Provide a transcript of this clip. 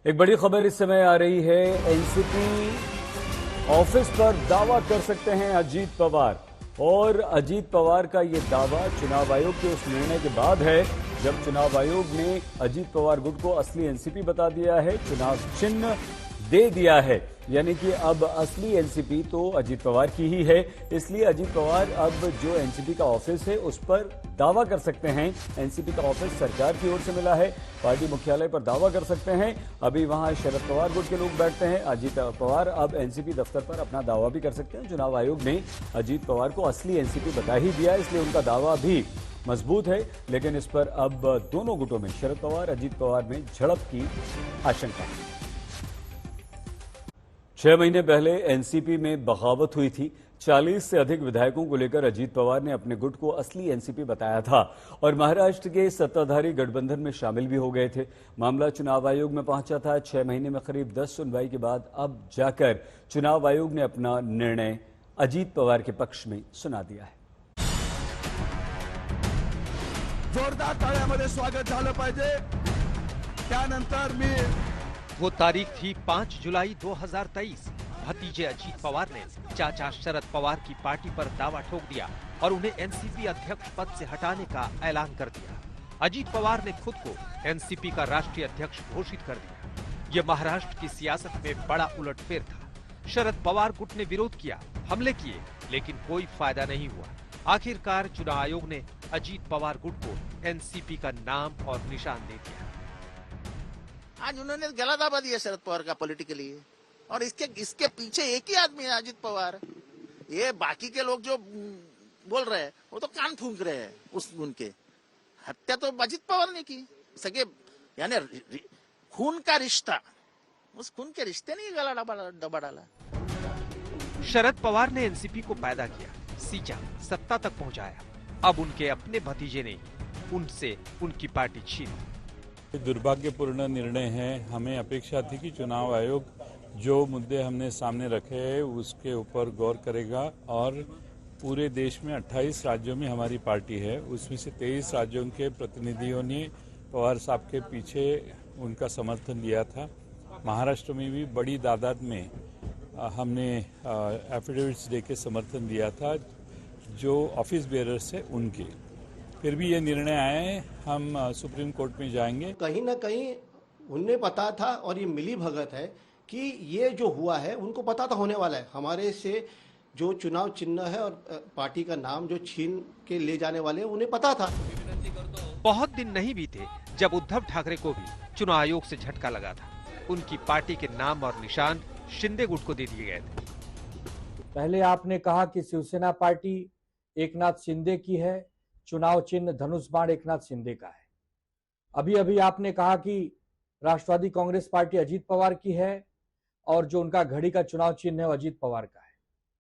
एक बड़ी खबर इस समय आ रही है। एनसीपी ऑफिस पर दावा कर सकते हैं अजीत पवार, और अजीत पवार का ये दावा चुनाव आयोग के उस निर्णय के बाद है जब चुनाव आयोग ने अजीत पवार गुट को असली एनसीपी बता दिया है, चुनाव चिन्ह दे दिया है। यानी कि अब असली एनसीपी तो अजीत पवार की ही है, इसलिए अजीत पवार अब जो एनसीपी का ऑफिस है उस पर दावा कर सकते हैं। एनसीपी का ऑफिस सरकार की ओर से मिला है, पार्टी मुख्यालय पर दावा कर सकते हैं। अभी वहां शरद पवार गुट के लोग बैठते हैं। अजीत पवार अब एनसीपी दफ्तर पर अपना दावा भी कर सकते हैं। चुनाव आयोग ने अजीत पवार को असली एनसीपी बता ही दिया, इसलिए उनका दावा भी मजबूत है। लेकिन इस पर अब दोनों गुटों में, शरद पवार अजीत पवार में झड़प की आशंका है। 6 महीने पहले एनसीपी में बगावत हुई थी। 40 से अधिक विधायकों को लेकर अजीत पवार ने अपने गुट को असली एनसीपी बताया था और महाराष्ट्र के सत्ताधारी गठबंधन में शामिल भी हो गए थे। मामला चुनाव आयोग में पहुंचा था। 6 महीने में करीब 10 सुनवाई के बाद अब जाकर चुनाव आयोग ने अपना निर्णय अजीत पवार के पक्ष में सुना दिया है। जोरदार ताळ्यामध्ये स्वागत झालं पाहिजे। त्यानंतर मी वो तारीख थी 5 जुलाई 2023। भतीजे अजीत पवार ने चाचा शरद पवार की पार्टी पर दावा ठोक दिया और उन्हें एनसीपी अध्यक्ष पद से हटाने का ऐलान कर दिया। अजीत पवार ने खुद को एनसीपी का राष्ट्रीय अध्यक्ष घोषित कर दिया। ये महाराष्ट्र की सियासत में बड़ा उलटफेर था। शरद पवार गुट ने विरोध किया, हमले किए, लेकिन कोई फायदा नहीं हुआ। आखिरकार चुनाव आयोग ने अजीत पवार गुट को एनसीपी का नाम और निशान दे दिया। आज उन्होंने गला दाबा दिया शरद पवार का पॉलिटिकली, और इसके पीछे एक ही आदमी है, अजीत पवार। ये बाकी के लोग जो बोल रहे हैं वो तो कान फूंक रहे हैं। उनके हत्या तो अजीत पवार ने की। सगे यानी खून का रिश्ता, उस खून के रिश्ते ने गला दबा डाला। शरद पवार ने एनसीपी को पैदा किया, सींचा, सत्ता तक पहुंचाया। अब उनके अपने भतीजे ने उनसे उनकी पार्टी छीन। दुर्भाग्यपूर्ण निर्णय है। हमें अपेक्षा थी कि चुनाव आयोग जो मुद्दे हमने सामने रखे हैं उसके ऊपर गौर करेगा, और पूरे देश में 28 राज्यों में हमारी पार्टी है, उसमें से 23 राज्यों के प्रतिनिधियों ने पवार साहब के पीछे उनका समर्थन दिया था। महाराष्ट्र में भी बड़ी तादाद में हमने एफिडेविट्स दे के समर्थन दिया था जो ऑफिस बेरर्स है उनके। फिर भी ये निर्णय आए, हम सुप्रीम कोर्ट में जाएंगे। कहीं ना कहीं उन्हें पता था, और ये मिली भगत है कि ये जो हुआ है उनको पता था होने वाला है। हमारे से जो चुनाव चिन्ह है और पार्टी का नाम जो छीन के ले जाने वाले हैं उन्हें पता था। बहुत दिन नहीं बीते जब उद्धव ठाकरे को भी चुनाव आयोग से झटका लगा था। उनकी पार्टी के नाम और निशान शिंदे गुट को दे दिए गए थे। पहले आपने कहा कि शिवसेना पार्टी एकनाथ शिंदे की है, चुनाव चिन्ह धनुष बाण एकनाथ शिंदे का है। अभी अभी आपने कहा कि राष्ट्रवादी कांग्रेस पार्टी अजीत पवार की है और जो उनका घड़ी का चुनाव चिन्ह है वो अजीत पवार का है।